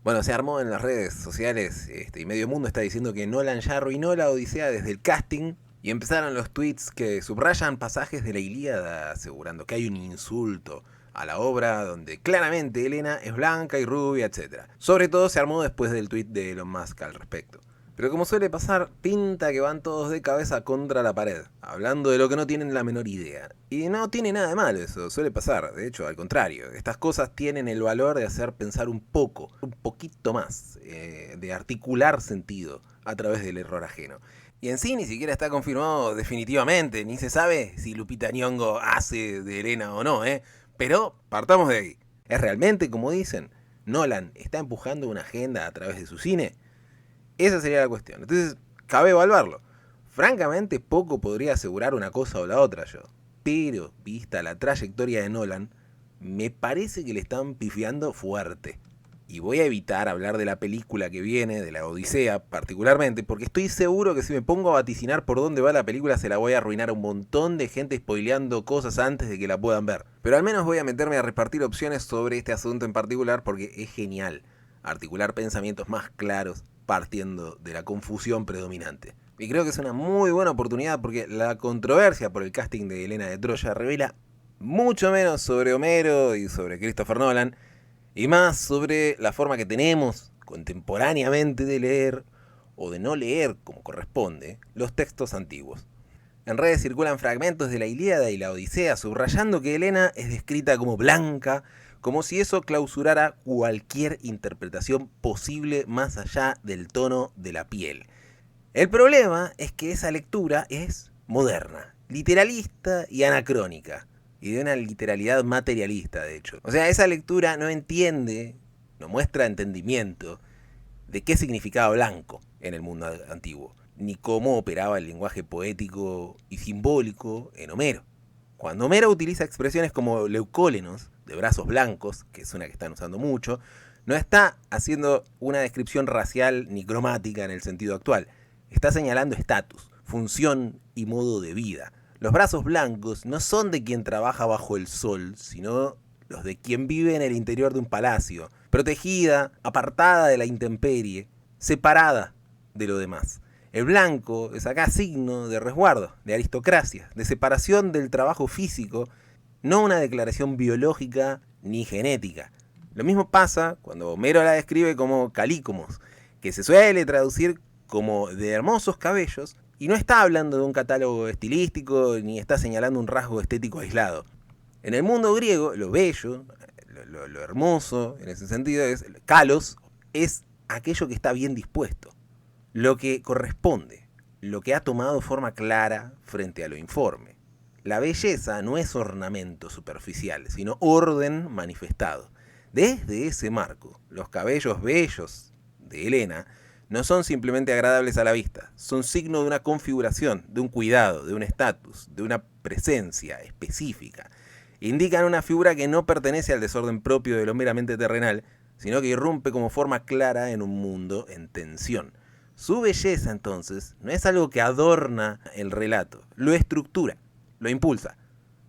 Bueno, se armó en las redes sociales y medio mundo está diciendo que Nolan ya arruinó la Odisea desde el casting y empezaron los tweets que subrayan pasajes de la Ilíada asegurando que hay un insulto a la obra donde claramente Helena es blanca y rubia, etc. Sobre todo se armó después del tweet de Elon Musk al respecto. Pero como suele pasar, pinta que van todos de cabeza contra la pared, hablando de lo que no tienen la menor idea. Y no tiene nada de malo eso, suele pasar, de hecho, al contrario. Estas cosas tienen el valor de hacer pensar un poco, un poquito más, de articular sentido a través del error ajeno. Y en sí ni siquiera está confirmado definitivamente, ni se sabe si Lupita Nyong'o hace de Elena o no, ¿eh? Pero partamos de ahí. ¿Es realmente como dicen? ¿Nolan está empujando una agenda a través de su cine? Esa sería la cuestión. Entonces, cabe evaluarlo. Francamente, poco podría asegurar una cosa o la otra yo. Pero, vista la trayectoria de Nolan, me parece que le están pifiando fuerte. Y voy a evitar hablar de la película que viene, de la Odisea particularmente, porque estoy seguro que si me pongo a vaticinar por dónde va la película se la voy a arruinar a un montón de gente spoileando cosas antes de que la puedan ver. Pero al menos voy a meterme a repartir opciones sobre este asunto en particular porque es genial articular pensamientos más claros partiendo de la confusión predominante. Y creo que es una muy buena oportunidad porque la controversia por el casting de Helena de Troya revela mucho menos sobre Homero y sobre Christopher Nolan y más sobre la forma que tenemos contemporáneamente de leer o de no leer como corresponde los textos antiguos. En redes circulan fragmentos de la Ilíada y la Odisea subrayando que Helena es descrita como blanca, como si eso clausurara cualquier interpretación posible más allá del tono de la piel. El problema es que esa lectura es moderna, literalista y anacrónica, y de una literalidad materialista, de hecho. O sea, esa lectura no entiende, no muestra entendimiento de qué significaba blanco en el mundo antiguo, ni cómo operaba el lenguaje poético y simbólico en Homero. Cuando Homero utiliza expresiones como leucólenos, de brazos blancos, que es una que están usando mucho, no está haciendo una descripción racial ni cromática en el sentido actual. Está señalando estatus, función y modo de vida. Los brazos blancos no son de quien trabaja bajo el sol, sino los de quien vive en el interior de un palacio, protegida, apartada de la intemperie, separada de lo demás. El blanco es acá signo de resguardo, de aristocracia, de separación del trabajo físico, no una declaración biológica ni genética. Lo mismo pasa cuando Homero la describe como calícomos, que se suele traducir como de hermosos cabellos, y no está hablando de un catálogo estilístico ni está señalando un rasgo estético aislado. En el mundo griego, lo bello, lo hermoso, en ese sentido, es kalos, es aquello que está bien dispuesto, lo que corresponde, lo que ha tomado forma clara frente a lo informe. La belleza no es ornamento superficial, sino orden manifestado. Desde ese marco, los cabellos bellos de Helena no son simplemente agradables a la vista, son signo de una configuración, de un cuidado, de un estatus, de una presencia específica. Indican una figura que no pertenece al desorden propio de lo meramente terrenal, sino que irrumpe como forma clara en un mundo en tensión. Su belleza, entonces, no es algo que adorna el relato, lo estructura, lo impulsa.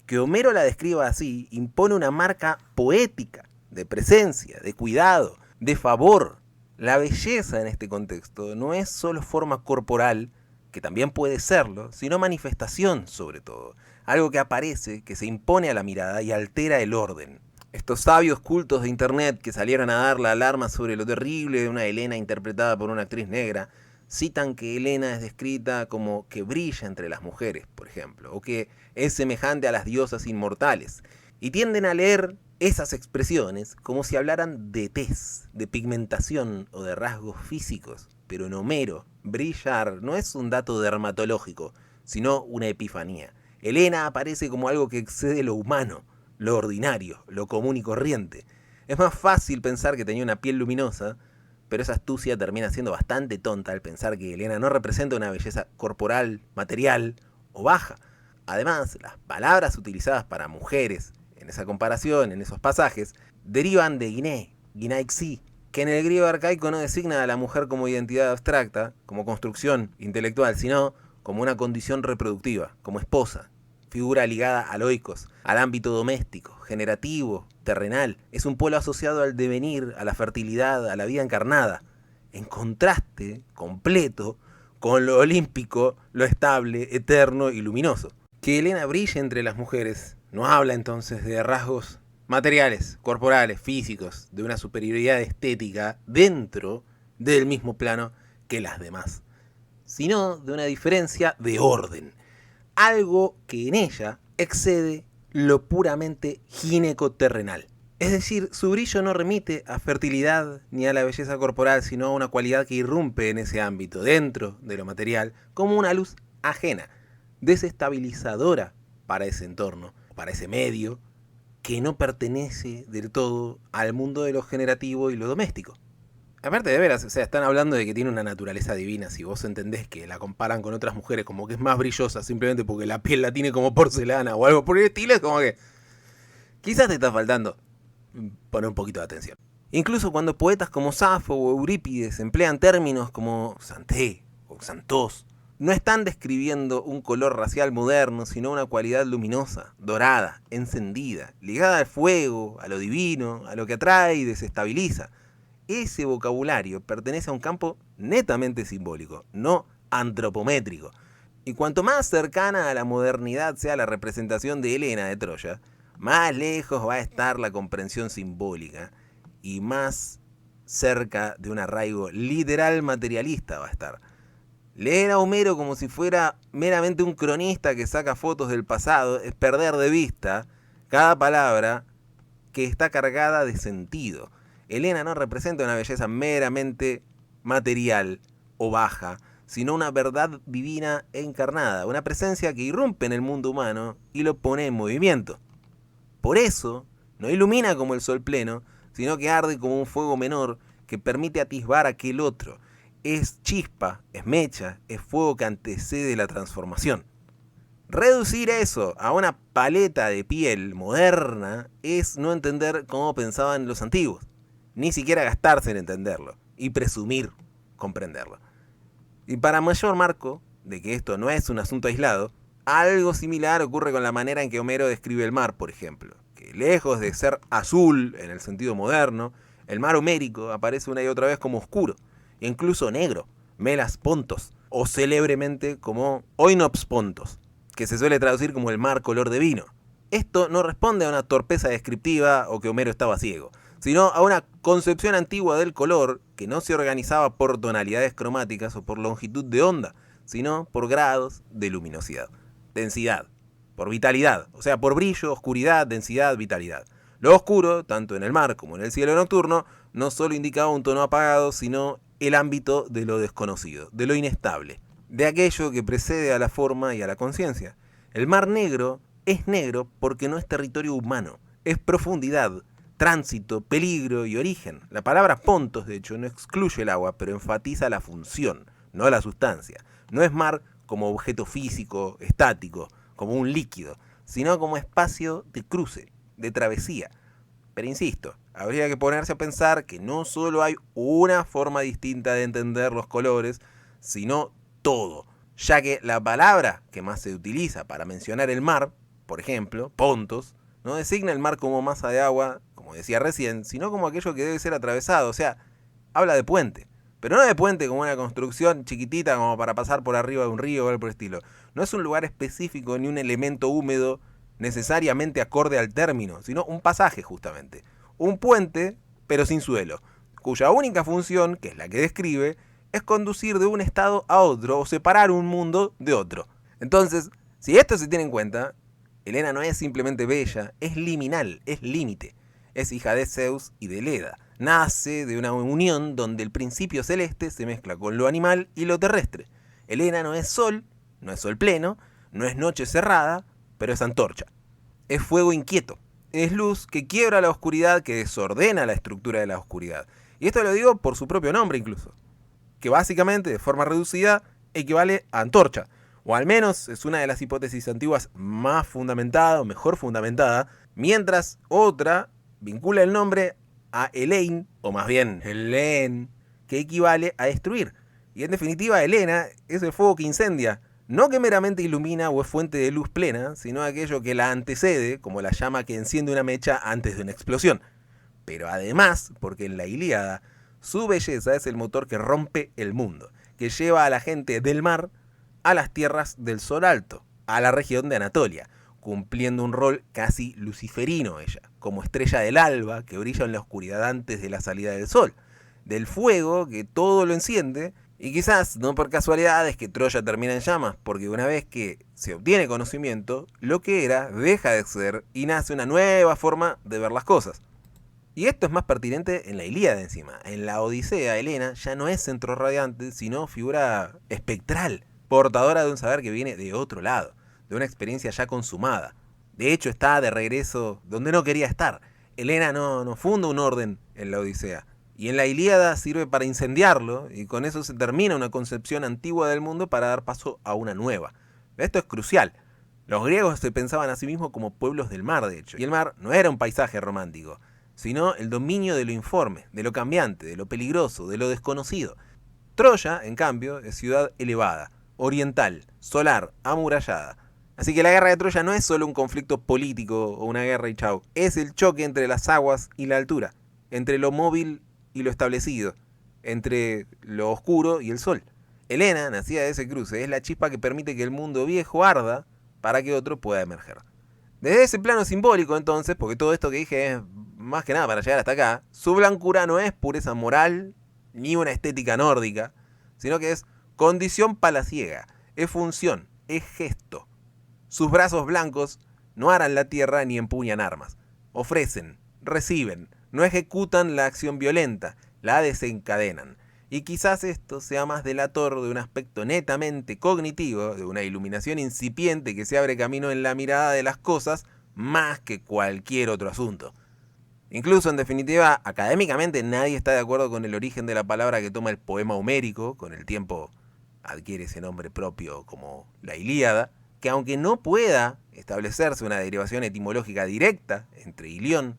Que Homero la describa así impone una marca poética, de presencia, de cuidado, de favor. La belleza en este contexto no es solo forma corporal, que también puede serlo, sino manifestación sobre todo. Algo que aparece, que se impone a la mirada y altera el orden. Estos sabios cultos de internet que salieron a dar la alarma sobre lo terrible de una Helena interpretada por una actriz negra, citan que Helena es descrita como que brilla entre las mujeres, por ejemplo, o que es semejante a las diosas inmortales, y tienden a leer esas expresiones como si hablaran de tez, de pigmentación o de rasgos físicos. Pero en Homero, brillar no es un dato dermatológico, sino una epifanía. Helena aparece como algo que excede lo humano, lo ordinario, lo común y corriente. Es más fácil pensar que tenía una piel luminosa, pero esa astucia termina siendo bastante tonta al pensar que Helena no representa una belleza corporal, material o baja. Además, las palabras utilizadas para mujeres en esa comparación, en esos pasajes, derivan de Guiné, Guinaixi, que en el griego arcaico no designa a la mujer como identidad abstracta, como construcción intelectual, sino como una condición reproductiva, como esposa, figura ligada al oikos, al ámbito doméstico, generativo, terrenal. Es un polo asociado al devenir, a la fertilidad, a la vida encarnada. En contraste completo con lo olímpico, lo estable, eterno y luminoso. Que Helena brille entre las mujeres no habla entonces de rasgos materiales, corporales, físicos, de una superioridad estética dentro del mismo plano que las demás, sino de una diferencia de orden, algo que en ella excede lo puramente ginecoterrenal. Es decir, su brillo no remite a fertilidad ni a la belleza corporal, sino a una cualidad que irrumpe en ese ámbito, dentro de lo material, como una luz ajena, desestabilizadora para ese entorno, para ese medio, que no pertenece del todo al mundo de lo generativo y lo doméstico. Aparte de veras, o sea, están hablando de que tiene una naturaleza divina. Si vos entendés que la comparan con otras mujeres como que es más brillosa simplemente porque la piel la tiene como porcelana o algo por el estilo, es como que quizás te está faltando poner un poquito de atención. Incluso cuando poetas como Safo o Eurípides emplean términos como santé o santos, no están describiendo un color racial moderno, sino una cualidad luminosa, dorada, encendida, ligada al fuego, a lo divino, a lo que atrae y desestabiliza. Ese vocabulario pertenece a un campo netamente simbólico, no antropométrico. Y cuanto más cercana a la modernidad sea la representación de Helena de Troya, más lejos va a estar la comprensión simbólica y más cerca de un arraigo literal materialista va a estar. Leer a Homero como si fuera meramente un cronista que saca fotos del pasado es perder de vista cada palabra que está cargada de sentido. Helena no representa una belleza meramente material o baja, sino una verdad divina e encarnada, una presencia que irrumpe en el mundo humano y lo pone en movimiento. Por eso, no ilumina como el sol pleno, sino que arde como un fuego menor que permite atisbar aquel otro. Es chispa, es mecha, es fuego que antecede la transformación. Reducir eso a una paleta de piel moderna es no entender cómo pensaban los antiguos, ni siquiera gastarse en entenderlo y presumir comprenderlo. Y para mayor marco de que esto no es un asunto aislado, algo similar ocurre con la manera en que Homero describe el mar, por ejemplo, que lejos de ser azul en el sentido moderno, el mar homérico aparece una y otra vez como oscuro, e incluso negro, melas pontos, o célebremente como oinops pontos, que se suele traducir como el mar color de vino. Esto no responde a una torpeza descriptiva o que Homero estaba ciego, sino a una concepción antigua del color que no se organizaba por tonalidades cromáticas o por longitud de onda, sino por grados de luminosidad, densidad, por vitalidad, o sea, por brillo, oscuridad, densidad, vitalidad. Lo oscuro, tanto en el mar como en el cielo nocturno, no solo indicaba un tono apagado, sino el ámbito de lo desconocido, de lo inestable, de aquello que precede a la forma y a la conciencia. El mar negro es negro porque no es territorio humano, es profundidad, tránsito, peligro y origen. La palabra pontos, de hecho, no excluye el agua, pero enfatiza la función, no la sustancia. No es mar como objeto físico, estático, como un líquido, sino como espacio de cruce, de travesía. Pero insisto, habría que ponerse a pensar que no solo hay una forma distinta de entender los colores, sino todo, ya que la palabra que más se utiliza para mencionar el mar, por ejemplo, pontos, no designa el mar como masa de agua, como decía recién, sino como aquello que debe ser atravesado, o sea, habla de puente. Pero no de puente como una construcción chiquitita como para pasar por arriba de un río o algo por el estilo. No es un lugar específico ni un elemento húmedo necesariamente acorde al término, sino un pasaje justamente. Un puente, pero sin suelo, cuya única función, que es la que describe, es conducir de un estado a otro o separar un mundo de otro. Entonces, si esto se tiene en cuenta, Helena no es simplemente bella, es liminal, es límite. Es hija de Zeus y de Leda. Nace de una unión donde el principio celeste se mezcla con lo animal y lo terrestre. Helena no es sol pleno, no es noche cerrada, pero es antorcha. Es fuego inquieto. Es luz que quiebra la oscuridad, que desordena la estructura de la oscuridad. Y esto lo digo por su propio nombre incluso, que básicamente, de forma reducida, equivale a antorcha. O al menos es una de las hipótesis antiguas más fundamentada o mejor fundamentada, mientras otra vincula el nombre a Elein, o más bien Helen, que equivale a destruir. Y en definitiva, Helena es el fuego que incendia, no que meramente ilumina o es fuente de luz plena, sino aquello que la antecede, como la llama que enciende una mecha antes de una explosión. Pero además, porque en la Ilíada, su belleza es el motor que rompe el mundo, que lleva a la gente del mar a las tierras del Sol Alto, a la región de Anatolia, cumpliendo un rol casi luciferino ella, como estrella del alba que brilla en la oscuridad antes de la salida del sol, del fuego que todo lo enciende. Y quizás, no por casualidad, es que Troya termina en llamas, porque una vez que se obtiene conocimiento, lo que era deja de ser y nace una nueva forma de ver las cosas. Y esto es más pertinente en la Ilíada encima. En la Odisea, Helena ya no es centro radiante, sino figura espectral, portadora de un saber que viene de otro lado, de una experiencia ya consumada. De hecho, está de regreso donde no quería estar. Helena no funda un orden en la Odisea. Y en la Ilíada sirve para incendiarlo, y con eso se termina una concepción antigua del mundo para dar paso a una nueva. Esto es crucial. Los griegos se pensaban a sí mismos como pueblos del mar, de hecho. Y el mar no era un paisaje romántico, sino el dominio de lo informe, de lo cambiante, de lo peligroso, de lo desconocido. Troya, en cambio, es ciudad elevada, oriental, solar, amurallada. Así que la guerra de Troya no es solo un conflicto político o una guerra y chau. Es el choque entre las aguas y la altura, entre lo móvil y lo establecido, entre lo oscuro y el sol. Helena, nacida de ese cruce, es la chispa que permite que el mundo viejo arda para que otro pueda emerger. Desde ese plano simbólico, entonces, porque todo esto que dije es más que nada para llegar hasta acá, su blancura no es pureza moral ni una estética nórdica, sino que es condición palaciega, es función, es gesto. Sus brazos blancos no aran la tierra ni empuñan armas, ofrecen, reciben, no ejecutan la acción violenta, la desencadenan. Y quizás esto sea más delator de un aspecto netamente cognitivo, de una iluminación incipiente que se abre camino en la mirada de las cosas, más que cualquier otro asunto. Incluso, en definitiva, académicamente nadie está de acuerdo con el origen de la palabra que toma el poema homérico, con el tiempo adquiere ese nombre propio como la Ilíada, que aunque no pueda establecerse una derivación etimológica directa entre Ilión,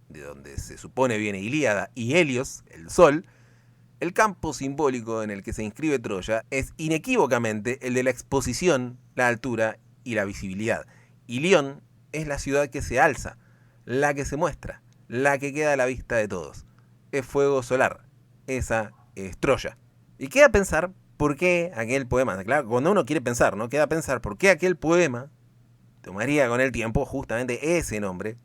de donde se supone viene Ilíada, y Helios, el sol, el campo simbólico en el que se inscribe Troya es inequívocamente el de la exposición, la altura y la visibilidad. Ilión es la ciudad que se alza, la que se muestra, la que queda a la vista de todos. Es fuego solar, esa es Troya. Y queda pensar por qué aquel poema, claro, cuando uno quiere pensar, ¿no? Queda pensar por qué aquel poema tomaría con el tiempo justamente ese nombre,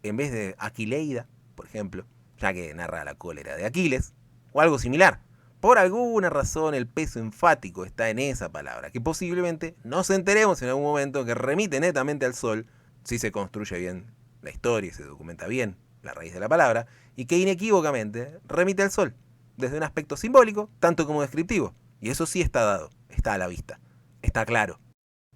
en vez de Aquileida, por ejemplo, ya que narra la cólera de Aquiles, o algo similar. Por alguna razón el peso enfático está en esa palabra, que posiblemente nos enteremos en algún momento que remite netamente al sol, si se construye bien la historia y se documenta bien la raíz de la palabra, y que inequívocamente remite al sol, desde un aspecto simbólico, tanto como descriptivo. Y eso sí está dado, está a la vista, está claro.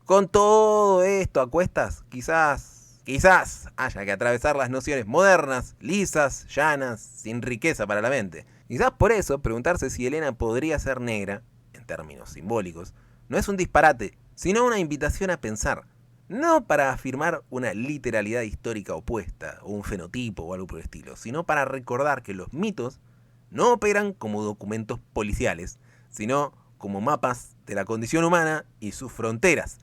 Con todo esto a cuestas, quizás haya que atravesar las nociones modernas, lisas, llanas, sin riqueza para la mente. Quizás por eso preguntarse si Helena podría ser negra, en términos simbólicos, no es un disparate, sino una invitación a pensar, no para afirmar una literalidad histórica opuesta, o un fenotipo o algo por el estilo, sino para recordar que los mitos no operan como documentos policiales, sino como mapas de la condición humana y sus fronteras.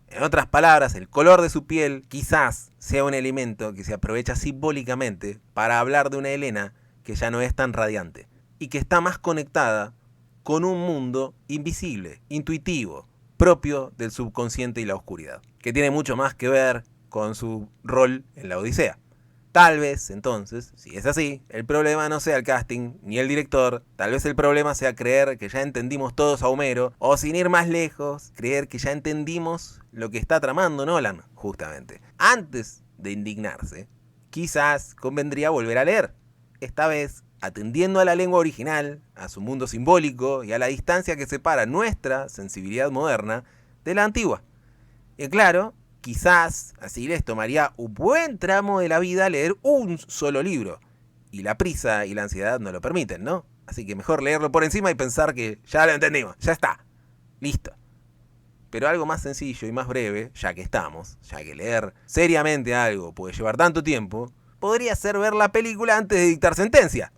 En otras palabras, el color de su piel quizás sea un elemento que se aprovecha simbólicamente para hablar de una Helena que ya no es tan radiante y que está más conectada con un mundo invisible, intuitivo, propio del subconsciente y la oscuridad, que tiene mucho más que ver con su rol en la Odisea. Tal vez, entonces, si es así, el problema no sea el casting ni el director, tal vez el problema sea creer que ya entendimos todos a Homero, o sin ir más lejos, creer que ya entendimos lo que está tramando Nolan, justamente. Antes de indignarse, quizás convendría volver a leer, esta vez atendiendo a la lengua original, a su mundo simbólico y a la distancia que separa nuestra sensibilidad moderna de la antigua. Y claro, quizás así les tomaría un buen tramo de la vida leer un solo libro. Y la prisa y la ansiedad no lo permiten, ¿no? Así que mejor leerlo por encima y pensar que ya lo entendimos, ya está, listo. Pero algo más sencillo y más breve, ya que estamos, ya que leer seriamente algo puede llevar tanto tiempo, podría ser ver la película antes de dictar sentencia.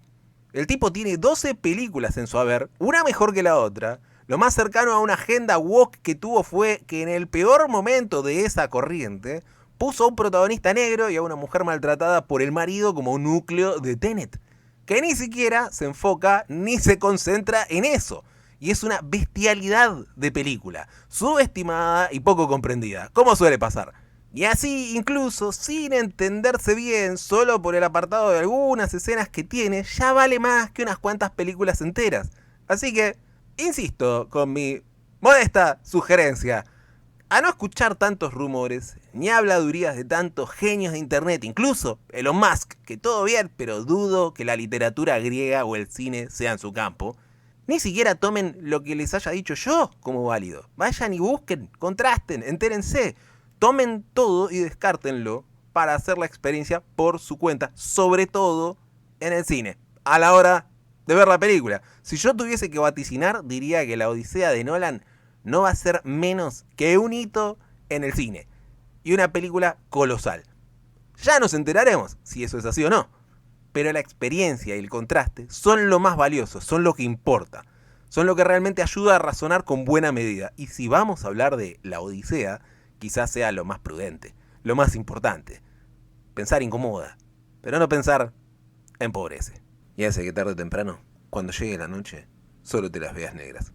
El tipo tiene 12 películas en su haber, una mejor que la otra, Lo más cercano a una agenda woke que tuvo fue que en el peor momento de esa corriente puso a un protagonista negro y a una mujer maltratada por el marido como un núcleo de Tenet, que ni siquiera se enfoca ni se concentra en eso. Y es una bestialidad de película, subestimada y poco comprendida, como suele pasar. Y así, incluso sin entenderse bien, solo por el apartado de algunas escenas que tiene, ya vale más que unas cuantas películas enteras. Así que, insisto con mi modesta sugerencia, a no escuchar tantos rumores, ni habladurías de tantos genios de internet, incluso Elon Musk, que todo bien, pero dudo que la literatura griega o el cine sean su campo. Ni siquiera tomen lo que les haya dicho yo como válido. Vayan y busquen, contrasten, entérense. Tomen todo y descártenlo para hacer la experiencia por su cuenta, sobre todo en el cine, a la hora de ver la película. Si yo tuviese que vaticinar, diría que la Odisea de Nolan no va a ser menos que un hito en el cine. Y una película colosal. Ya nos enteraremos si eso es así o no. Pero la experiencia y el contraste son lo más valioso, son lo que importa. Son lo que realmente ayuda a razonar con buena medida. Y si vamos a hablar de la Odisea, quizás sea lo más prudente, lo más importante. Pensar incomoda, pero no pensar empobrece. Y hace que tarde o temprano, cuando llegue la noche, solo te las veas negras.